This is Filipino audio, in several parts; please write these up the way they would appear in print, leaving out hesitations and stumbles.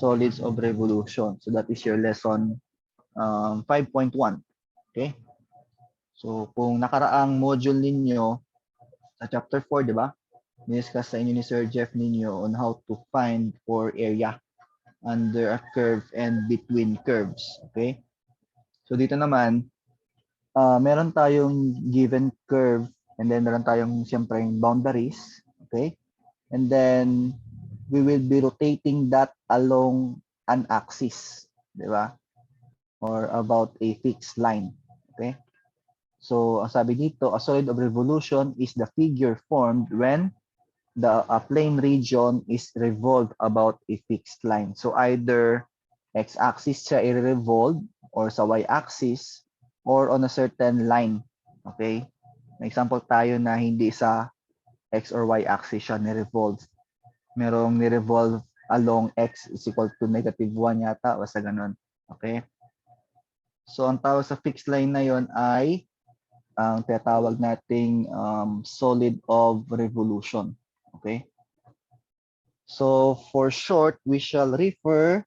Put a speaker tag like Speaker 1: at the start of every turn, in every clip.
Speaker 1: solids of revolution. So that is your lesson 5.1. Okay? So kung nakaraang module ninyo sa chapter 4, di ba? Discuss sa inyo ni Sir Jeff ninyo on how to find for area under a curve and between curves. Okay? So dito naman, meron tayong given curve and then meron tayong siyempre boundaries. Okay? And then we will be rotating that along an axis. Di ba? Or about a fixed line. Okay? So, ang sabi dito, a solid of revolution is the figure formed when the plane region is revolved about a fixed line. So, either x-axis siya i-revolve or sa y-axis or on a certain line. Okay? May example tayo na hindi sa x or y-axis siya ni-revolve. Merong ni-revolve along x is equal to -1 yata, basta ganun. Okay? So, ang tawag sa fixed line na yon ay ang tinatawag nating solid of revolution. Okay? So, for short, we shall refer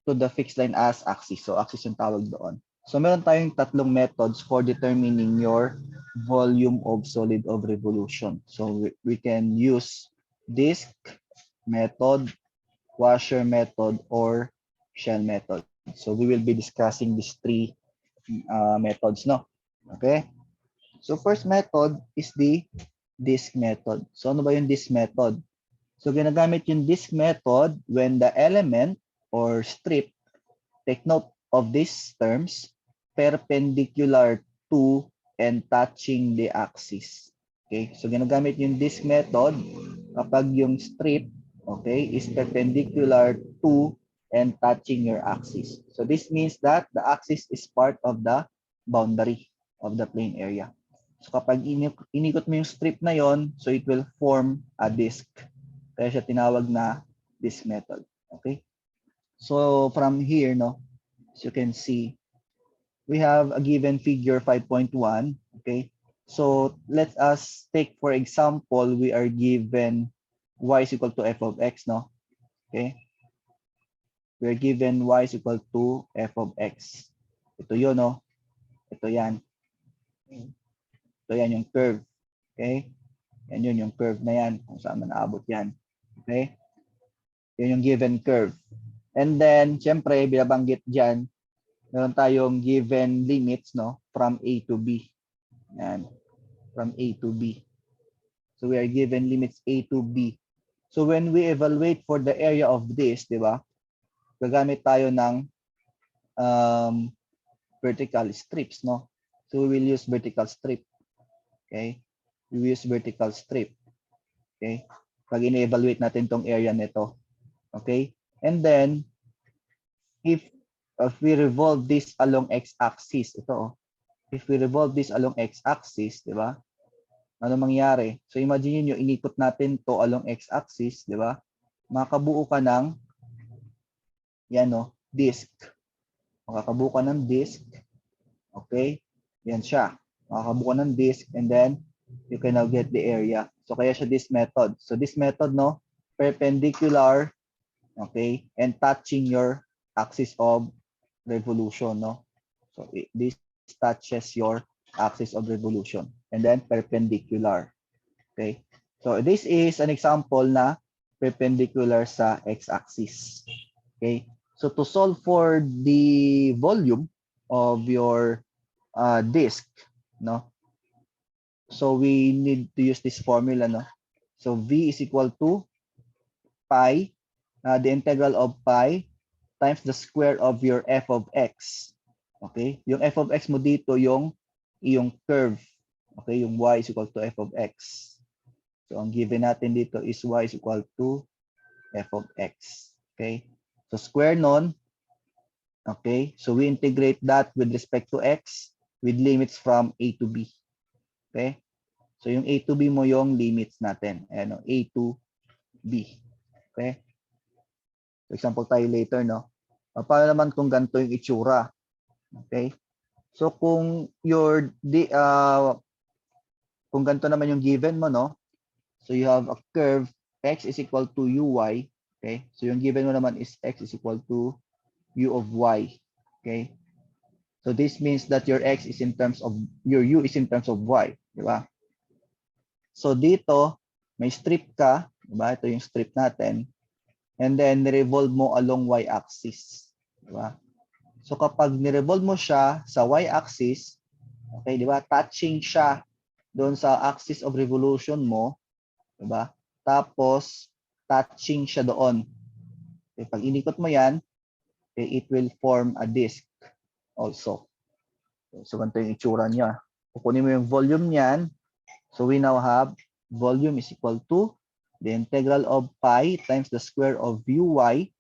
Speaker 1: to the fixed line as axis. So, axis yung tawag doon. So, meron tayong tatlong methods for determining your volume of solid of revolution. So, we can use disk method, washer method, or shell method. So, we will be discussing these three methods, no? Okay? So first method is the disk method. So ano ba yung disk method? So ginagamit yung disk method when the element or strip, take note of these terms, perpendicular to and touching the axis. Okay? So ginagamit yung disk method kapag yung strip, okay, is perpendicular to and touching your axis. So this means that the axis is part of the boundary of the plane area. So kapag inikot mo yung strip na yon, so it will form a disk. Kaya siya tinawag na disk method. Okay? So from here, no, as you can see, we have a given figure 5.1. Okay? So let us take, for example, we are given y is equal to f of x, no? Okay? We are given y is equal to f of x. Ito yun, no? Ito yan. Ito yan yung curve. Okay? Yan yun yung curve na yan. Kung saan man naabot yan. Okay? Yun yung given curve. And then, syempre, binabanggit dyan, meron tayong given limits, no? From A to B. Yan. From A to B. So, we are given limits A to B. So, when we evaluate for the area of this, di ba? Gagamit tayo ng vertical strips, no? So, we will use vertical strip. Okay? We use vertical strip. Okay? Pag ine-evaluate natin tong area nito. Okay? And then, if we revolve this along x-axis, ito, if we revolve this along x-axis, di ba? Ano mangyari? So, imagine niyo inikot natin to along x-axis, di ba? Makabuo ka ng, yan, no, disk. Makakabuo ka ng disk. Okay? Yan siya. Makakabuo ng disk and then you can now get the area. So kaya siya this method. So this method, no, perpendicular, okay, and touching your axis of revolution, no. So this touches your axis of revolution and then perpendicular. Okay? So this is an example na perpendicular sa x-axis. Okay? So to solve for the volume of your disk, no? So we need to use this formula, no? So V is equal to pi, the integral of pi times the square of your f of x. Okay? Yung f of x mo dito yung curve. Okay? Yung y is equal to f of x. So ang given natin dito is y is equal to f of x. Okay? So square nun. Okay? So we integrate that with respect to x with limits from a to b. Okay? So yung A to B mo yung limits natin. Ayan, no? A to B. Okay? For example tayo later, no? Paano naman kung ganito yung itsura? Okay? So kung kung ganito naman yung given mo, no? So you have a curve x is equal to uy Okay? So yung given mo naman is x is equal to u of y. Okay? So this means that your x is in terms of, your u is in terms of y. Di ba? So dito, may strip ka. Di ba? Ito yung strip natin. And then, nirevolve mo along y-axis. Di ba? So kapag nirevolve mo siya sa y-axis, okay, di ba? Touching siya doon sa axis of revolution mo. Di ba? Tapos, touching siya doon. Okay, pag inikot mo yan, okay, it will form a disk also. Okay, so, ganito yung itsura niya. Kukunin mo yung volume niyan. So, we now have volume is equal to the integral of pi times the square of uy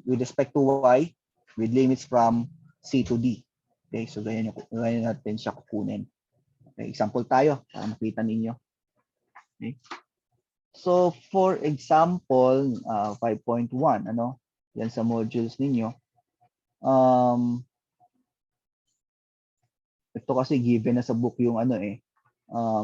Speaker 1: with respect to y with limits from c to d. Okay, so ganyan natin siya kukunin. Okay, example tayo para makita ninyo. Okay. So, for example, 5.1, ano, yan sa modules ninyo. Ito kasi given na sa book yung ano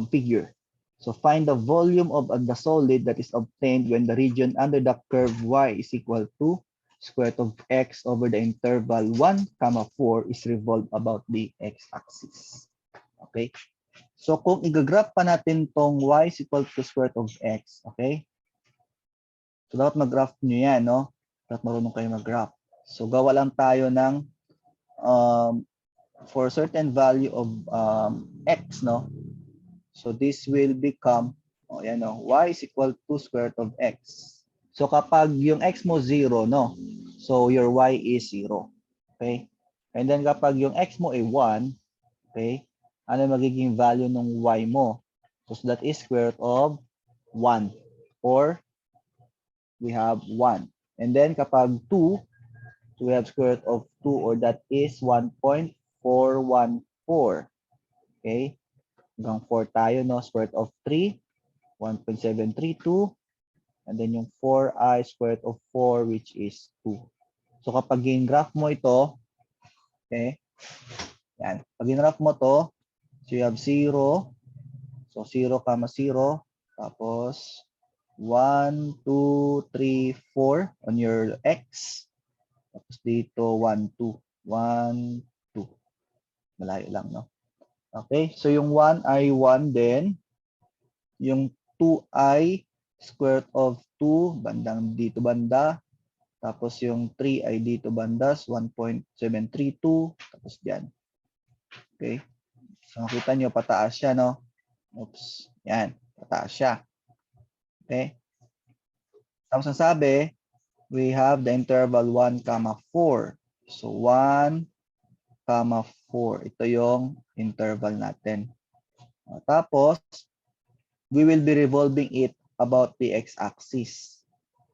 Speaker 1: figure. So, find the volume of the solid that is obtained when the region under the curve y is equal to square root of x over the interval 1, 4 is revolved about the x-axis. Okay? So, kung i-graph pa natin tong y is equal to square root of x, okay? So, dapat mag-graph nyo yan, no? Dapat marunong kayo mag-graph. So, gawa lang tayo ng for certain value of x, no? So, this will become, yan, no? Y is equal to square root of x. So, kapag yung x mo 0, no? So, your y is 0. Okay? And then, kapag yung x mo ay 1, okay? Ano magiging value ng y mo? So, that is square root of 1. Or, we have 1. And then, kapag 2, so we have square root of 2, or that is 1.414. Okay? Hanggang 4 tayo, no? Square root of 3, 1.732. And then yung 4 ay square root of 4, which is 2. So, kapag in-graph mo ito, okay? Yan. Pag in-graph mo to, so you have 0. So, 0, 0. Tapos, 1, 2, 3, 4 on your x. Tapos dito, 1, 2. 1, 2. Malayo lang, no? Okay, so yung 1 ay 1 din. Yung 2 ay square root of 2, bandang dito banda. Tapos yung 3 ay dito bandas, 1.732. Tapos dyan. Okay, so makita nyo, pataas siya, no? Oops, yan, pataas siya. Okay, tapos ang sabi, we have the interval 1, 4. So 1, 4. Ito yung interval natin. Tapos, we will be revolving it about the x-axis.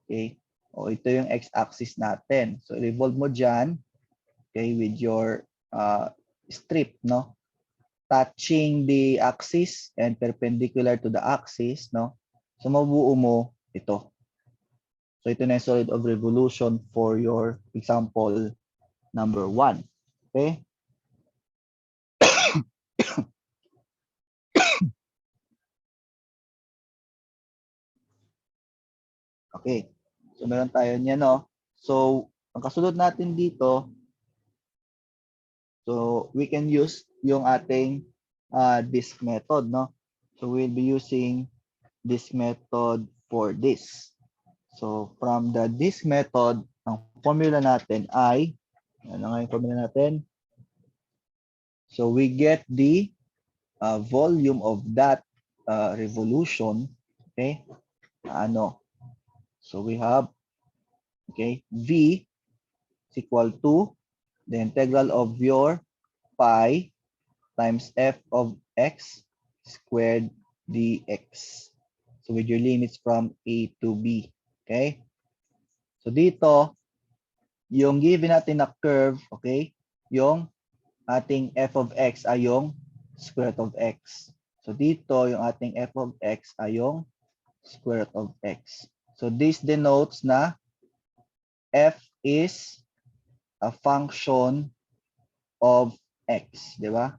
Speaker 1: Okay? O ito yung x-axis natin. So, revolve mo dyan, okay, with your strip, no? Touching the axis and perpendicular to the axis, no? So, mabuo mo ito. So, ito na yung solid of revolution for your example number 1. Okay? Okay. So, meron tayo niya, no? So, ang kasunod natin dito, so, we can use yung ating disk method, no? So, we'll be using this method for this. So, from the disk method, ang formula natin ay, ano nga yung formula natin? So, we get the volume of that revolution, okay? Ano? So, we have, okay, V is equal to the integral of your pi times f of x squared dx. So, with your limits from a to b, okay? So, dito, yung given natin na curve, okay, yung ating f of x ay yung square root of x. So, dito, yung ating f of x ay yung square root of x. So, this denotes na f is a function of x, di ba?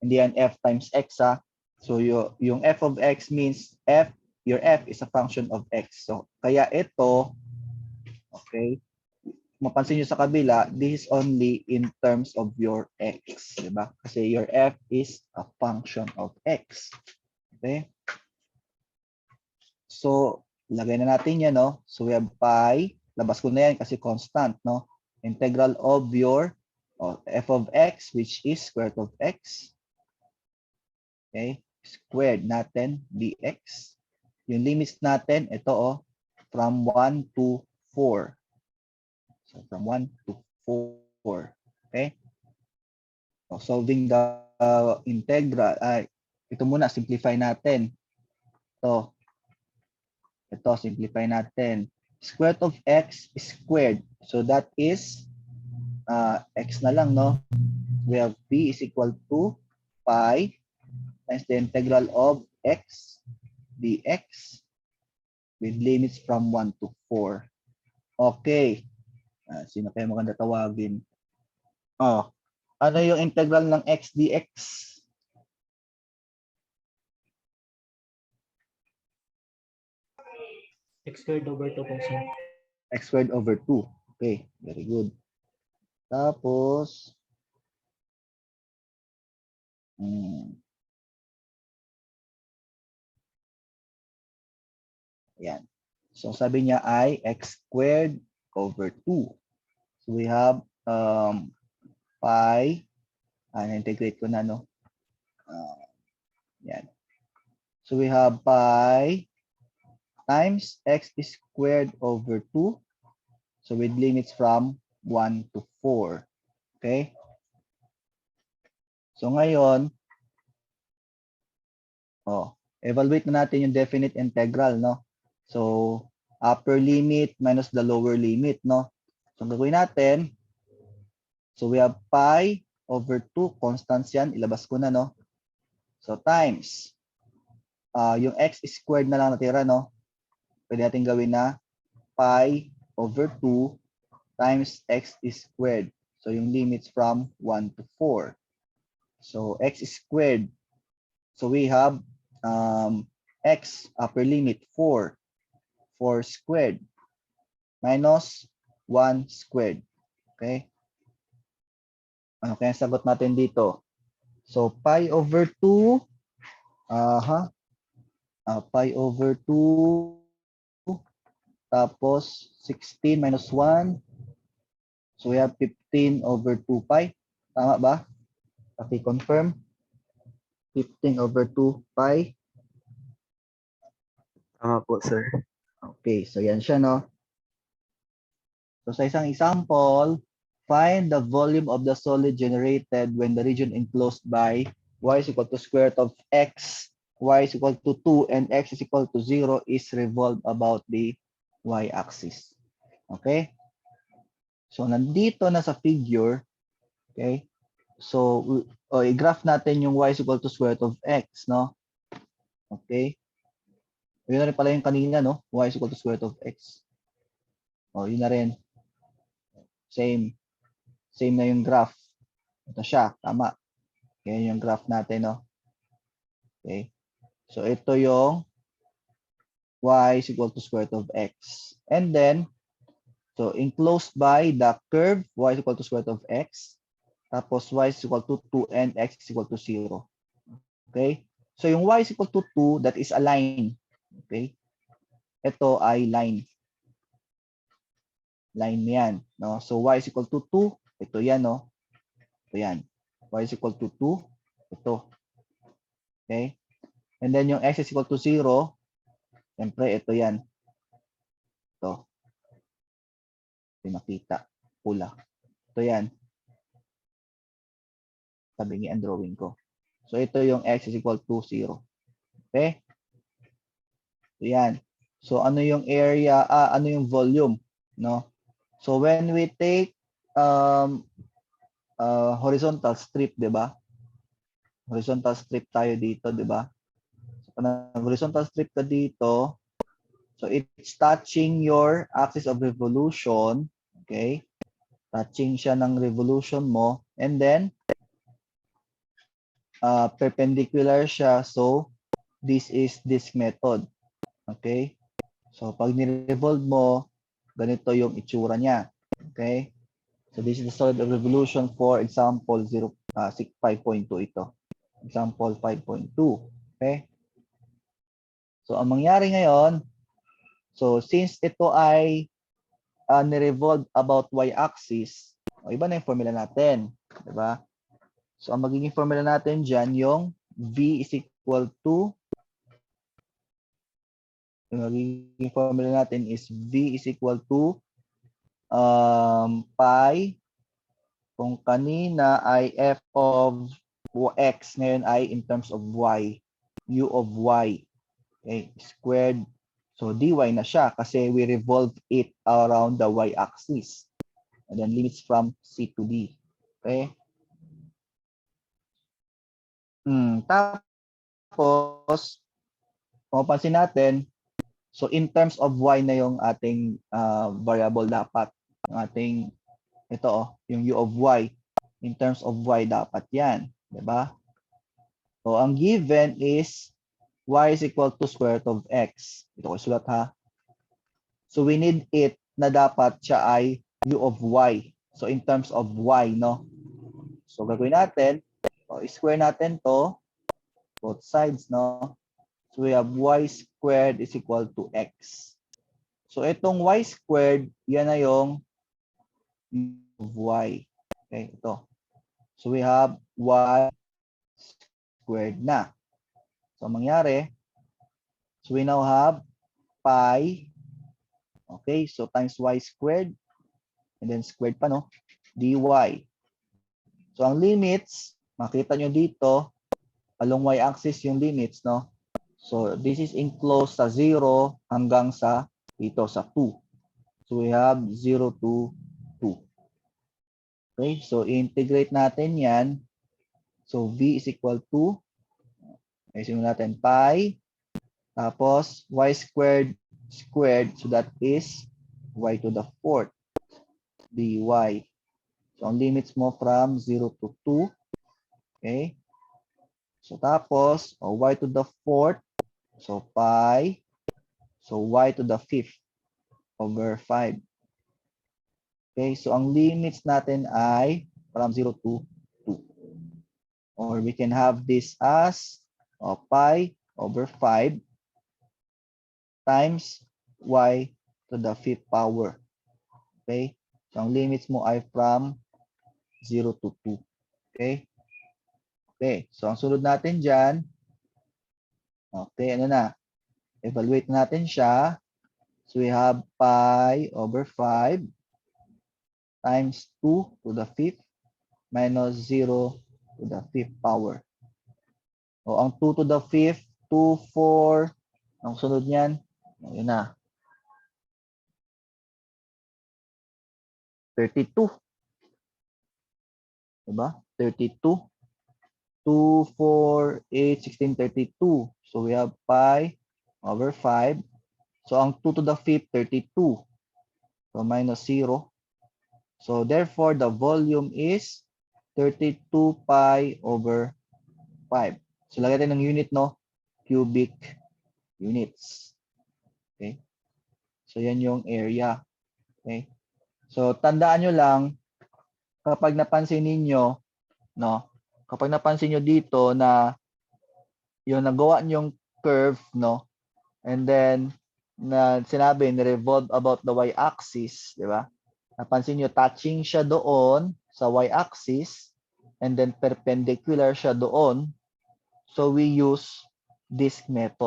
Speaker 1: Hindi yan f times x, ha? So, yung f of x means f your f is a function of x. So, kaya ito, okay, mapansin nyo sa kabila, this is only in terms of your x, di ba? Kasi your f is a function of x. Okay? So, lagay na natin yan, no? So, we have pi, labas ko na yan kasi constant, no? Integral of your f of x, which is square root of x. Okay? Squared natin, dx. Yung limits natin, ito, from 1 to 4. So, from 1 to 4. Okay? So, solving the integral, ito muna, simplify natin. Ito, simplify natin. Square root of x is squared. So, that is x na lang, no? We have p is equal to pi times the integral of x dx with limits from 1 to 4. Okay. Sino kaya maganda tawagin? Ano yung integral ng x dx?
Speaker 2: X squared over 2 po, sir.
Speaker 1: X squared over 2. Okay, very good. Tapos, ayan. So, sabi niya ay x squared over 2. So, we have pi. Na-integrate ko na, no? Yan. So, we have pi times x squared over 2. So, with limits from 1 to 4. Okay? So, ngayon, evaluate na natin yung definite integral, no? So, upper limit minus the lower limit, no? So, ang gagawin natin, so we have pi over 2, constants yan, ilabas ko na, no? So, times, yung x squared na lang natira, no? Pwede natin gawin na pi over 2 times x squared. So, yung limits from 1 to 4. So, x squared. So, we have x upper limit 4. 4 squared minus 1 squared. Okay? Ano kaya sagot natin dito? So, pi over 2. Pi over 2. Tapos, 16 minus 1. So, we have 15 over 2 pi. Tama ba? Paki-confirm. 15 over 2 pi.
Speaker 3: Tama po, sir.
Speaker 1: Okay, so yan siya, no? So sa isang example, find the volume of the solid generated when the region enclosed by y is equal to square root of x, y is equal to 2, and x is equal to 0 is revolved about the y-axis. Okay? So nandito na sa figure, okay? So i-graph natin yung y is equal to square root of x, no? Okay? Yun na rin pala yung kanina, no? Y is equal to square root of x. Yun na rin. Same. Same na yung graph. Ito siya. Tama. Yan yung graph natin, no? Okay. So, ito yung y is equal to square root of x. And then, so, enclosed by the curve, y is equal to square root of x. Tapos, y is equal to 2 and x is equal to 0. Okay? So, yung y is equal to 2, that is a line. Okay? Ito ay line. Line yan. No? So, y is equal to 2. Ito yan, no? Ito yan. Y is equal to 2. Ito. Okay? And then, yung x is equal to 0. Siyempre, ito yan. Ito. Ito makita. Pula. Ito yan. Sabi ang drawing ko. So, ito yung x is equal to 0. Okay? So, yan. So, ano yung area, ano yung volume, no? So, when we take horizontal strip, di ba? Horizontal strip tayo dito, di ba? So, horizontal strip ka dito, so it's touching your axis of revolution, okay? Touching siya ng revolution mo, and then perpendicular siya, so this is this method. Okay? So, pag ni-revolve mo, ganito yung itsura niya. Okay? So, this is the solid of revolution for example 5.2 ito. Example 5.2. Okay? So, ang mangyari ngayon, so since ito ay ni-revolve about y-axis, iba na yung formula natin. Diba? So, ang magiging formula natin dyan, yung V is equal to, yung magiging formula natin is V is equal to pi, kung kanina ay f of x, ngayon ay in terms of y, u of y, okay, squared. So, dy na siya kasi we revolve it around the y-axis. And then limits from C to D. Okay? Tapos, kung mapansin natin, so in terms of y na yung ating variable dapat. Yung ating, ito yung u of y. In terms of y dapat yan. Diba? So, ang given is y is equal to square root of x. Ito ko sulat ha. So, we need it na dapat siya ay u of y. So, in terms of y, no? So, gagawin natin, square natin to, both sides, no? So, we have y squared is equal to x. So, itong y squared, yan na yung u of y. Okay, ito. So, we have y squared na. So, mangyari, so we now have pi, okay, so times y squared, and then squared pa, no? dy. So, ang limits, makita nyo dito, along y-axis yung limits, no? So, this is enclosed sa 0 hanggang sa dito sa 2. So, we have 0 to 2. Okay, so integrate natin yan. So, v is equal to, ayusin natin, pi, tapos y squared squared, so that is y to the 4th dy. So, ang limits mo from 0 to 2. Okay. So, tapos, y to the 4th, so pi, so y to the 5th over 5. Okay, so ang limits natin ay from 0 to 2. Or we can have this as pi over 5 times y to the 5th power. Okay, so ang limits mo ay from 0 to 2. Okay, okay, so ang sunod natin dyan, okay, ano na, evaluate natin siya. So we have pi over 5 times 2 to the 5th minus 0 to the 5th power. O, ang 2 to the 5th, 2, 4, ang sunod niyan, yun na, 32. Diba? 32. 2, 4, 8, 16, 32. So we have pi over 5. So ang 2 to the 5th, 32. So minus 0. So therefore, the volume is 32 pi over 5. So lagyan natin ng unit, no? Cubic units. Okay? So yan yung area. Okay? So tandaan nyo lang, kapag napansin ninyo, no? Kapag napansin nyo dito na yung nagawa nyong curve, no? And then, na sinabi, ni-revolve about the y-axis, di ba? Napansin nyo, touching siya doon sa y-axis, and then perpendicular siya doon. So, we use this method.